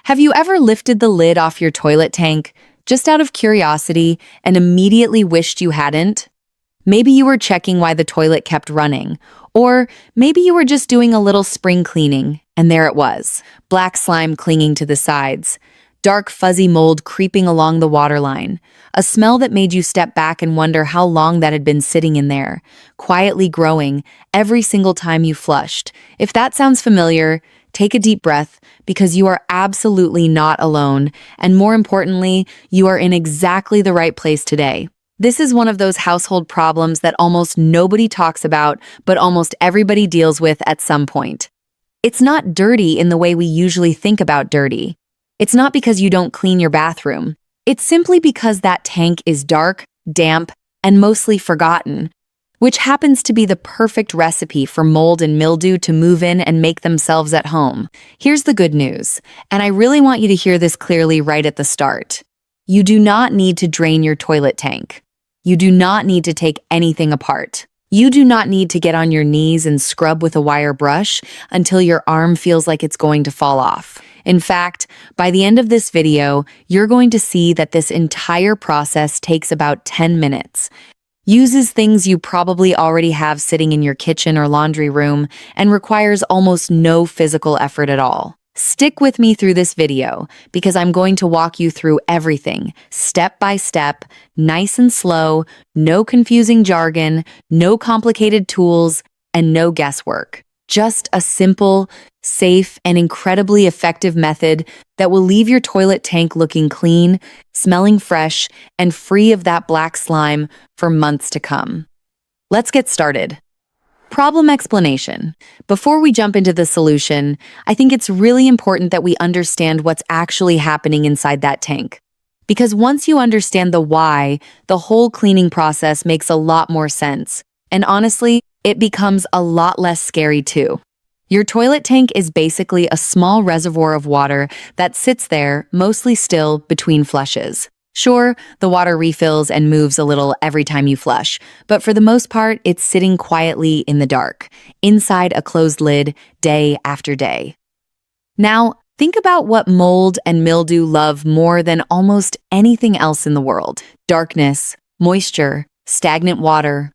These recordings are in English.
Have you ever lifted the lid off your toilet tank just out of curiosity and immediately wished you hadn't? Maybe you were checking why the toilet kept running, or maybe you were just doing a little spring cleaning, and there it was, black slime clinging to the sides, dark fuzzy mold creeping along the waterline, a smell that made you step back and wonder how long that had been sitting in there, quietly growing every single time you flushed. If that sounds familiar, take a deep breath, because you are absolutely not alone, and more importantly, you are in exactly the right place today. This is one of those household problems that almost nobody talks about, but almost everybody deals with at some point. It's not dirty in the way we usually think about dirty. It's not because you don't clean your bathroom. It's simply because that tank is dark, damp, and mostly forgotten, which happens to be the perfect recipe for mold and mildew to move in and make themselves at home. Here's the good news, and I really want you to hear this clearly right at the start. You do not need to drain your toilet tank. You do not need to take anything apart. You do not need to get on your knees and scrub with a wire brush until your arm feels like it's going to fall off. In fact, by the end of this video, you're going to see that this entire process takes about 10 minutes. Uses things you probably already have sitting in your kitchen or laundry room, and requires almost no physical effort at all. Stick with me through this video, because I'm going to walk you through everything, step by step, nice and slow, no confusing jargon, no complicated tools, and no guesswork. Just a simple, safe, and incredibly effective method that will leave your toilet tank looking clean, smelling fresh, and free of that black slime for months to come. Let's get started. Problem explanation. Before we jump into the solution, I think it's really important that we understand what's actually happening inside that tank. Because once you understand the why, the whole cleaning process makes a lot more sense. And honestly, it becomes a lot less scary too. Your toilet tank is basically a small reservoir of water that sits there, mostly still, between flushes. Sure, the water refills and moves a little every time you flush, but for the most part, it's sitting quietly in the dark, inside a closed lid, day after day. Now, think about what mold and mildew love more than almost anything else in the world. Darkness, moisture, stagnant water,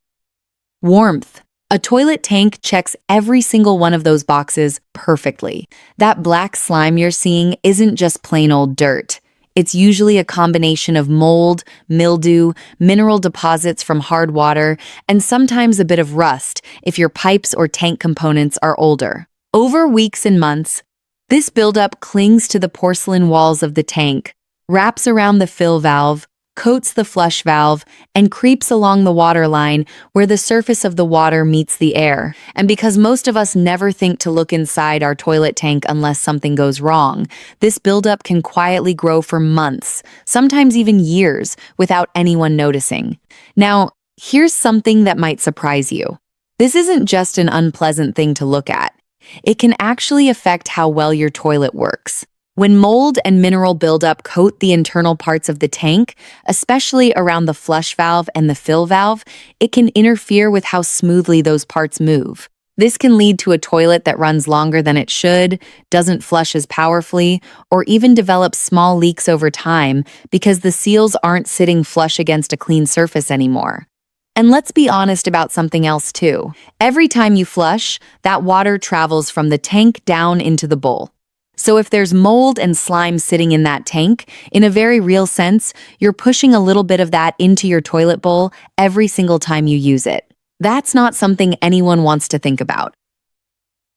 warmth. A toilet tank checks every single one of those boxes perfectly. That black slime you're seeing isn't just plain old dirt. It's usually a combination of mold, mildew, mineral deposits from hard water, and sometimes a bit of rust if your pipes or tank components are older. Over weeks and months, this buildup clings to the porcelain walls of the tank, wraps around the fill valve, coats the flush valve, and creeps along the water line where the surface of the water meets the air. And because most of us never think to look inside our toilet tank unless something goes wrong, this buildup can quietly grow for months, sometimes even years, without anyone noticing. Now, here's something that might surprise you. This isn't just an unpleasant thing to look at. It can actually affect how well your toilet works. When mold and mineral buildup coat the internal parts of the tank, especially around the flush valve and the fill valve, it can interfere with how smoothly those parts move. This can lead to a toilet that runs longer than it should, doesn't flush as powerfully, or even develops small leaks over time because the seals aren't sitting flush against a clean surface anymore. And let's be honest about something else too. Every time you flush, that water travels from the tank down into the bowl. So if there's mold and slime sitting in that tank, in a very real sense, you're pushing a little bit of that into your toilet bowl every single time you use it. That's not something anyone wants to think about.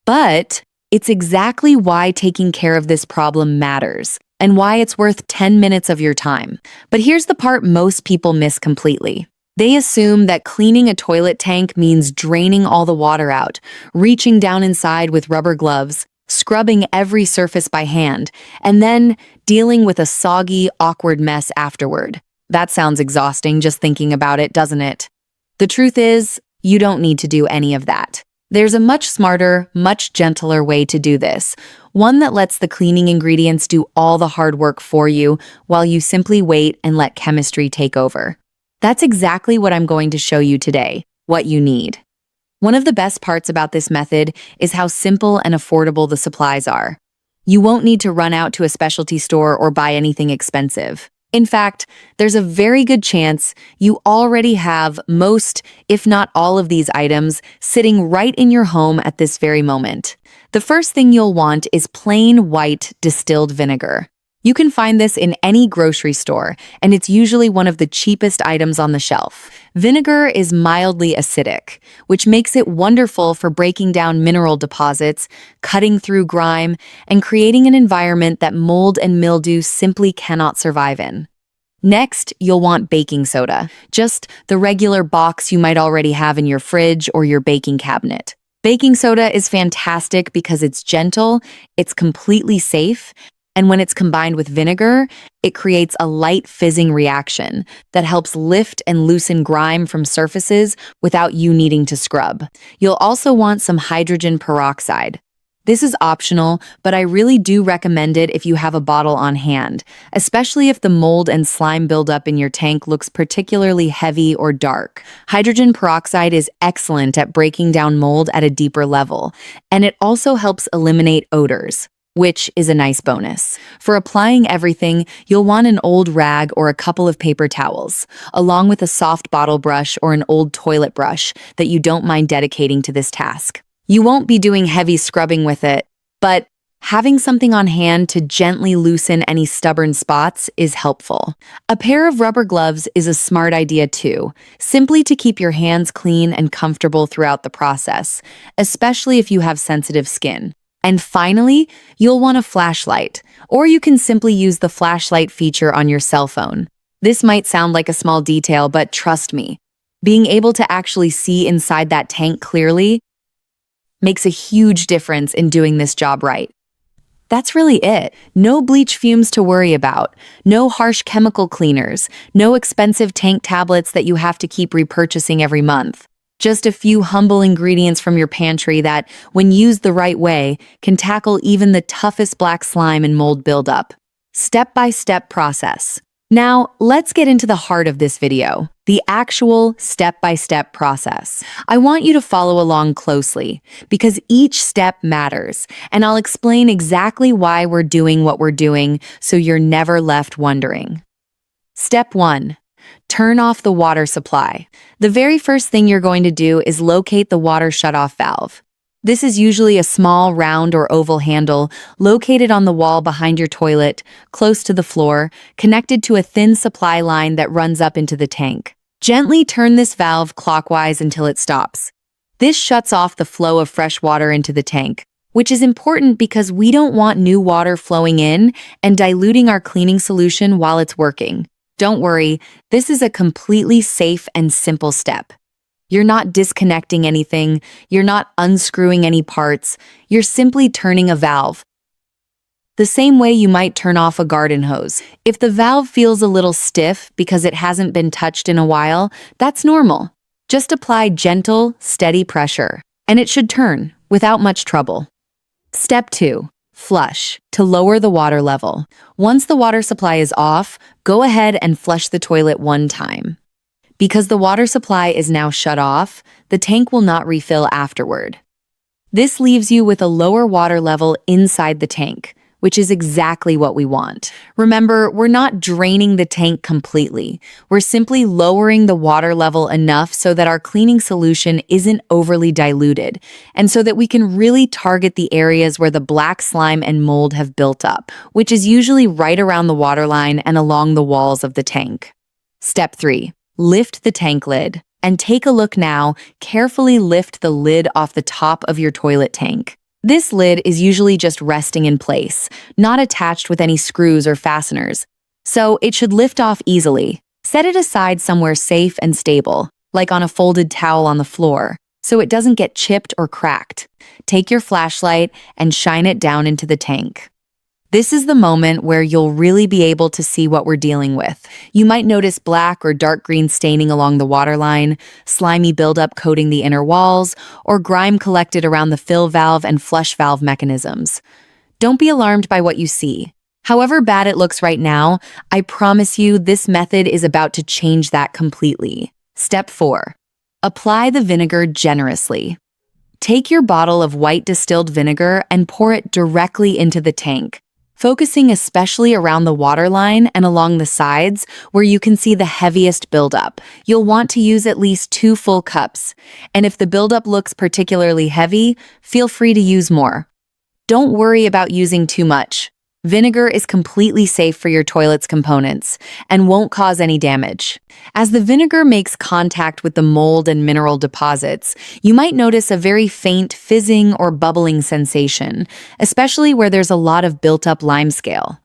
But it's exactly why taking care of this problem matters, and why it's worth 10 minutes of your time. But here's the part most people miss completely. They assume that cleaning a toilet tank means draining all the water out, reaching down inside with rubber gloves, scrubbing every surface by hand, and then dealing with a soggy, awkward mess afterward. That sounds exhausting just thinking about it, doesn't it? The truth is, you don't need to do any of that. There's a much smarter, much gentler way to do this, one that lets the cleaning ingredients do all the hard work for you while you simply wait and let chemistry take over. That's exactly what I'm going to show you today, what you need. One of the best parts about this method is how simple and affordable the supplies are. You won't need to run out to a specialty store or buy anything expensive. In fact, there's a very good chance you already have most, if not all of these items sitting right in your home at this very moment. The first thing you'll want is plain white distilled vinegar. You can find this in any grocery store, and it's usually one of the cheapest items on the shelf. Vinegar is mildly acidic, which makes it wonderful for breaking down mineral deposits, cutting through grime, and creating an environment that mold and mildew simply cannot survive in. Next, you'll want baking soda, just the regular box you might already have in your fridge or your baking cabinet. Baking soda is fantastic because it's gentle, it's completely safe, and when it's combined with vinegar, it creates a light fizzing reaction that helps lift and loosen grime from surfaces without you needing to scrub. You'll also want some hydrogen peroxide. This is optional, but I really do recommend it if you have a bottle on hand, especially if the mold and slime buildup in your tank looks particularly heavy or dark. Hydrogen peroxide is excellent at breaking down mold at a deeper level, and it also helps eliminate odors, which is a nice bonus. For applying everything, you'll want an old rag or a couple of paper towels, along with a soft bottle brush or an old toilet brush that you don't mind dedicating to this task. You won't be doing heavy scrubbing with it, but having something on hand to gently loosen any stubborn spots is helpful. A pair of rubber gloves is a smart idea too, simply to keep your hands clean and comfortable throughout the process, especially if you have sensitive skin. And finally, you'll want a flashlight, or you can simply use the flashlight feature on your cell phone. This might sound like a small detail, but trust me, being able to actually see inside that tank clearly makes a huge difference in doing this job right. That's really it. No bleach fumes to worry about, no harsh chemical cleaners, no expensive tank tablets that you have to keep repurchasing every month. Just a few humble ingredients from your pantry that, when used the right way, can tackle even the toughest black slime and mold buildup. Step-by-step process. Now, let's get into the heart of this video, the actual step-by-step process. I want you to follow along closely, because each step matters, and I'll explain exactly why we're doing what we're doing so you're never left wondering. Step 1. Turn off the water supply. The very first thing you're going to do is locate the water shutoff valve. This is usually a small, round, or oval handle located on the wall behind your toilet, close to the floor, connected to a thin supply line that runs up into the tank. Gently turn this valve clockwise until it stops. This shuts off the flow of fresh water into the tank, which is important because we don't want new water flowing in and diluting our cleaning solution while it's working. Don't worry, this is a completely safe and simple step. You're not disconnecting anything, you're not unscrewing any parts, you're simply turning a valve. The same way you might turn off a garden hose. If the valve feels a little stiff because it hasn't been touched in a while, that's normal. Just apply gentle, steady pressure, and it should turn without much trouble. Step 2. Flush, to lower the water level. Once the water supply is off, go ahead and flush the toilet one time. Because the water supply is now shut off, the tank will not refill afterward. This leaves you with a lower water level inside the tank, which is exactly what we want. Remember, we're not draining the tank completely. We're simply lowering the water level enough so that our cleaning solution isn't overly diluted, and so that we can really target the areas where the black slime and mold have built up, which is usually right around the water line and along the walls of the tank. Step 3. Lift the tank lid. And take a look now, carefully lift the lid off the top of your toilet tank. This lid is usually just resting in place, not attached with any screws or fasteners, so it should lift off easily. Set it aside somewhere safe and stable, like on a folded towel on the floor, so it doesn't get chipped or cracked. Take your flashlight and shine it down into the tank. This is the moment where you'll really be able to see what we're dealing with. You might notice black or dark green staining along the waterline, slimy buildup coating the inner walls, or grime collected around the fill valve and flush valve mechanisms. Don't be alarmed by what you see. However bad it looks right now, I promise you this method is about to change that completely. Step 4. Apply the vinegar generously. Take your bottle of white distilled vinegar and pour it directly into the tank, focusing especially around the waterline and along the sides where you can see the heaviest buildup. You'll want to use at least 2 full cups, and if the buildup looks particularly heavy, feel free to use more. Don't worry about using too much. Vinegar is completely safe for your toilet's components and won't cause any damage. As the vinegar makes contact with the mold and mineral deposits, you might notice a very faint fizzing or bubbling sensation, especially where there's a lot of built-up limescale.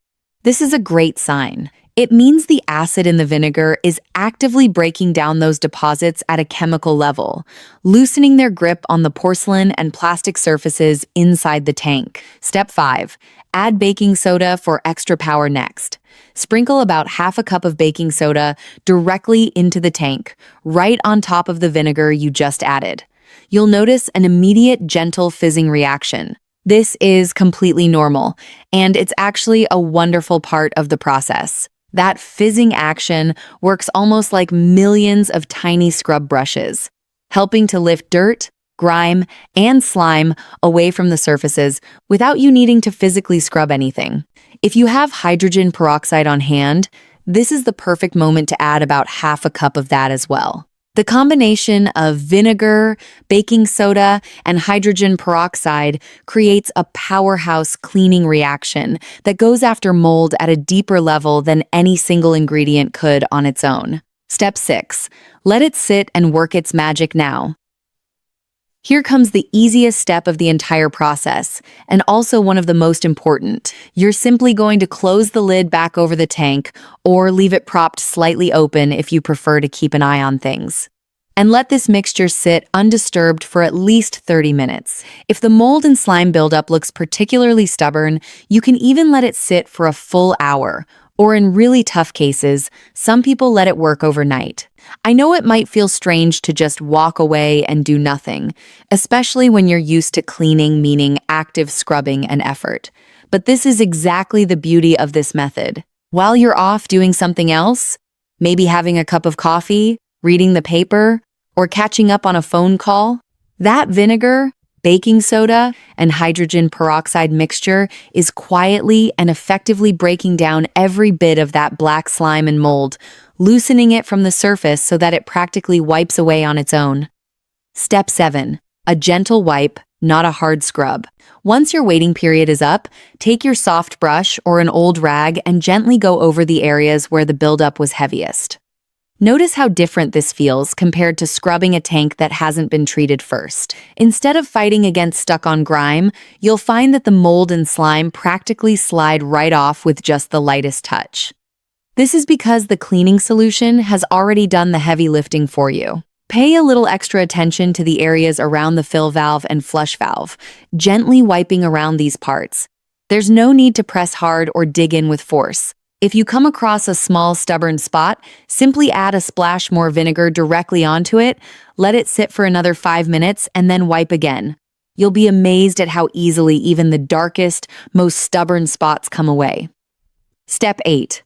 This is a great sign. It means the acid in the vinegar is actively breaking down those deposits at a chemical level, loosening their grip on the porcelain and plastic surfaces inside the tank. Step 5. Add baking soda for extra power next. Sprinkle about half a cup of baking soda directly into the tank, right on top of the vinegar you just added. You'll notice an immediate gentle fizzing reaction. This is completely normal, and it's actually a wonderful part of the process. That fizzing action works almost like millions of tiny scrub brushes, helping to lift dirt, grime, and slime away from the surfaces without you needing to physically scrub anything. If you have hydrogen peroxide on hand, this is the perfect moment to add about half a cup of that as well. The combination of vinegar, baking soda, and hydrogen peroxide creates a powerhouse cleaning reaction that goes after mold at a deeper level than any single ingredient could on its own. Step 6. Let it sit and work its magic now. Here comes the easiest step of the entire process, and also one of the most important. You're simply going to close the lid back over the tank, or leave it propped slightly open if you prefer to keep an eye on things. And let this mixture sit undisturbed for at least 30 minutes. If the mold and slime buildup looks particularly stubborn, you can even let it sit for a full hour, or in really tough cases, some people let it work overnight. I know it might feel strange to just walk away and do nothing, especially when you're used to cleaning, meaning active scrubbing and effort. But this is exactly the beauty of this method. While you're off doing something else, maybe having a cup of coffee, reading the paper, or catching up on a phone call, that vinegar, baking soda, and hydrogen peroxide mixture is quietly and effectively breaking down every bit of that black slime and mold, loosening it from the surface so that it practically wipes away on its own. Step 7. A gentle wipe, not a hard scrub. Once your waiting period is up, take your soft brush or an old rag and gently go over the areas where the buildup was heaviest. Notice how different this feels compared to scrubbing a tank that hasn't been treated first. Instead of fighting against stuck-on grime, you'll find that the mold and slime practically slide right off with just the lightest touch. This is because the cleaning solution has already done the heavy lifting for you. Pay a little extra attention to the areas around the fill valve and flush valve, gently wiping around these parts. There's no need to press hard or dig in with force. If you come across a small stubborn spot, simply add a splash more vinegar directly onto it, let it sit for another 5 minutes, and then wipe again. You'll be amazed at how easily even the darkest, most stubborn spots come away. Step 8.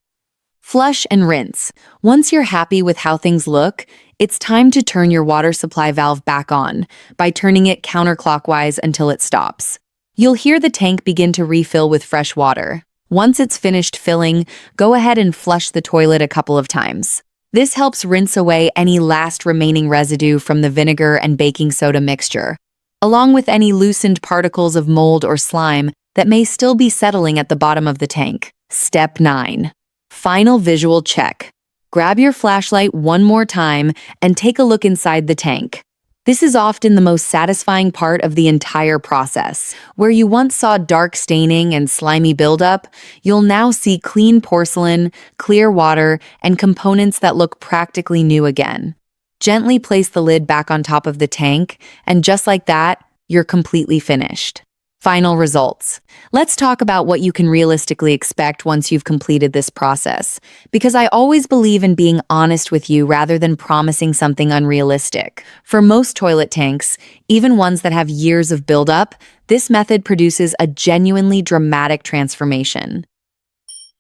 Flush and rinse. Once you're happy with how things look, it's time to turn your water supply valve back on by turning it counterclockwise until it stops. You'll hear the tank begin to refill with fresh water. Once it's finished filling, go ahead and flush the toilet a couple of times. This helps rinse away any last remaining residue from the vinegar and baking soda mixture, along with any loosened particles of mold or slime that may still be settling at the bottom of the tank. Step 9. Final visual check. Grab your flashlight one more time and take a look inside the tank. This is often the most satisfying part of the entire process. Where you once saw dark staining and slimy buildup, you'll now see clean porcelain, clear water, and components that look practically new again. Gently place the lid back on top of the tank, and just like that, you're completely finished. Final results. Let's talk about what you can realistically expect once you've completed this process, because I always believe in being honest with you rather than promising something unrealistic. For most toilet tanks, even ones that have years of buildup, this method produces a genuinely dramatic transformation.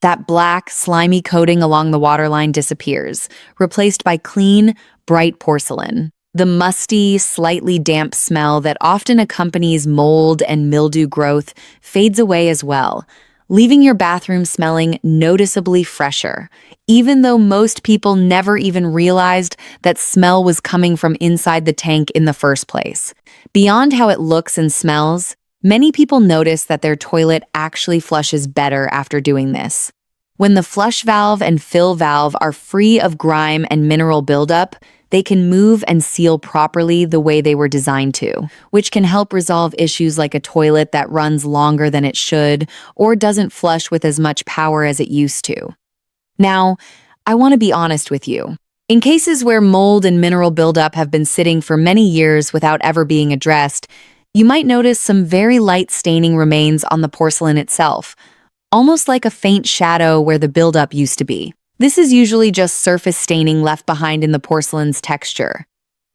That black, slimy coating along the waterline disappears, replaced by clean, bright porcelain. The musty, slightly damp smell that often accompanies mold and mildew growth fades away as well, leaving your bathroom smelling noticeably fresher, even though most people never even realized that smell was coming from inside the tank in the first place. Beyond how it looks and smells, many people notice that their toilet actually flushes better after doing this. When the flush valve and fill valve are free of grime and mineral buildup, they can move and seal properly the way they were designed to, which can help resolve issues like a toilet that runs longer than it should or doesn't flush with as much power as it used to. Now, I want to be honest with you. In cases where mold and mineral buildup have been sitting for many years without ever being addressed, you might notice some very light staining remains on the porcelain itself, almost like a faint shadow where the buildup used to be. This is usually just surface staining left behind in the porcelain's texture,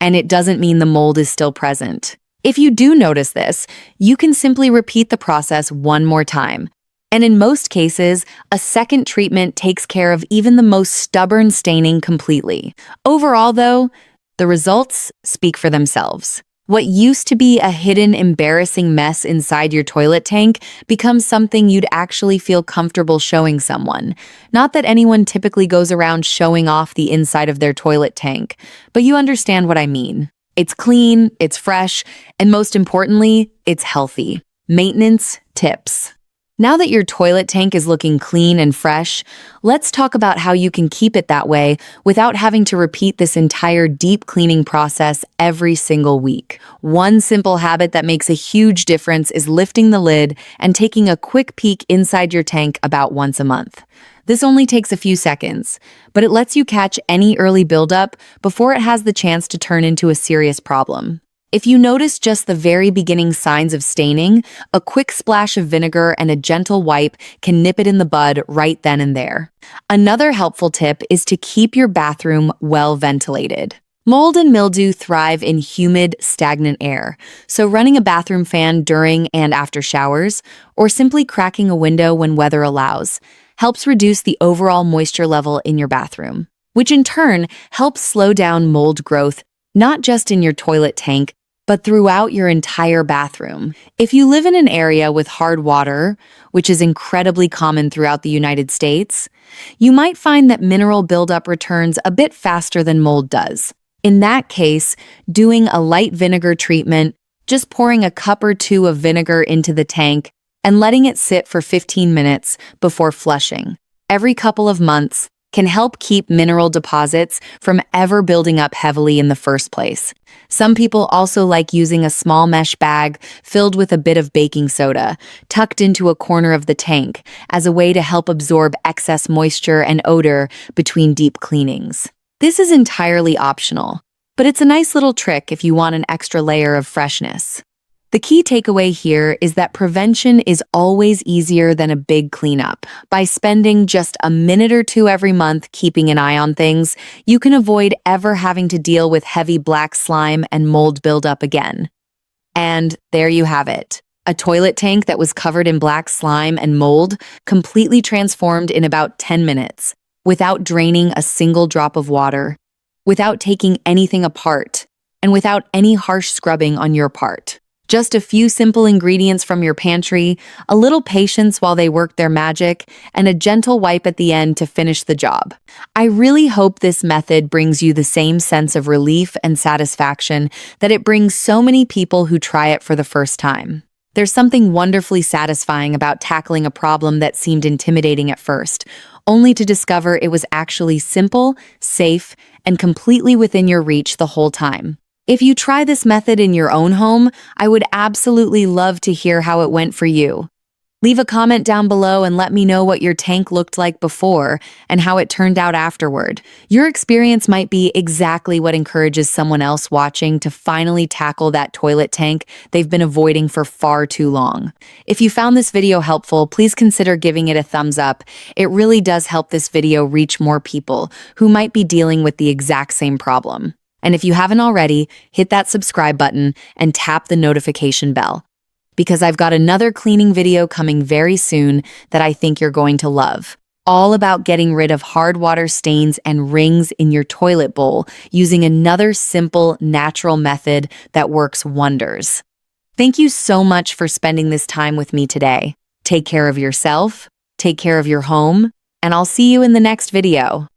and it doesn't mean the mold is still present. If you do notice this, you can simply repeat the process one more time. And in most cases, a second treatment takes care of even the most stubborn staining completely. Overall, though, the results speak for themselves. What used to be a hidden, embarrassing mess inside your toilet tank becomes something you'd actually feel comfortable showing someone. Not that anyone typically goes around showing off the inside of their toilet tank, but you understand what I mean. It's clean, it's fresh, and most importantly, it's healthy. Maintenance tips. Now that your toilet tank is looking clean and fresh, let's talk about how you can keep it that way without having to repeat this entire deep cleaning process every single week. One simple habit that makes a huge difference is lifting the lid and taking a quick peek inside your tank about once a month. This only takes a few seconds, but it lets you catch any early buildup before it has the chance to turn into a serious problem. If you notice just the very beginning signs of staining, a quick splash of vinegar and a gentle wipe can nip it in the bud right then and there. Another helpful tip is to keep your bathroom well ventilated. Mold and mildew thrive in humid, stagnant air, so running a bathroom fan during and after showers, or simply cracking a window when weather allows, helps reduce the overall moisture level in your bathroom, which in turn helps slow down mold growth, not just in your toilet tank, but throughout your entire bathroom. If you live in an area with hard water, which is incredibly common throughout the United States, you might find that mineral buildup returns a bit faster than mold does. In that case, doing a light vinegar treatment, just pouring a cup or two of vinegar into the tank and letting it sit for 15 minutes before flushing, every couple of months, can help keep mineral deposits from ever building up heavily in the first place. Some people also like using a small mesh bag filled with a bit of baking soda, tucked into a corner of the tank, as a way to help absorb excess moisture and odor between deep cleanings. This is entirely optional, but it's a nice little trick if you want an extra layer of freshness. The key takeaway here is that prevention is always easier than a big cleanup. By spending just a minute or two every month keeping an eye on things, you can avoid ever having to deal with heavy black slime and mold buildup again. And there you have it. A toilet tank that was covered in black slime and mold, completely transformed in about 10 minutes, without draining a single drop of water, without taking anything apart, and without any harsh scrubbing on your part. Just a few simple ingredients from your pantry, a little patience while they work their magic, and a gentle wipe at the end to finish the job. I really hope this method brings you the same sense of relief and satisfaction that it brings so many people who try it for the first time. There's something wonderfully satisfying about tackling a problem that seemed intimidating at first, only to discover it was actually simple, safe, and completely within your reach the whole time. If you try this method in your own home, I would absolutely love to hear how it went for you. Leave a comment down below and let me know what your tank looked like before and how it turned out afterward. Your experience might be exactly what encourages someone else watching to finally tackle that toilet tank they've been avoiding for far too long. If you found this video helpful, please consider giving it a thumbs up. It really does help this video reach more people who might be dealing with the exact same problem. And if you haven't already, hit that subscribe button and tap the notification bell, because I've got another cleaning video coming very soon that I think you're going to love. all about getting rid of hard water stains and rings in your toilet bowl using another simple, natural method that works wonders. Thank you so much for spending this time with me today. Take care of yourself, take care of your home, and I'll see you in the next video.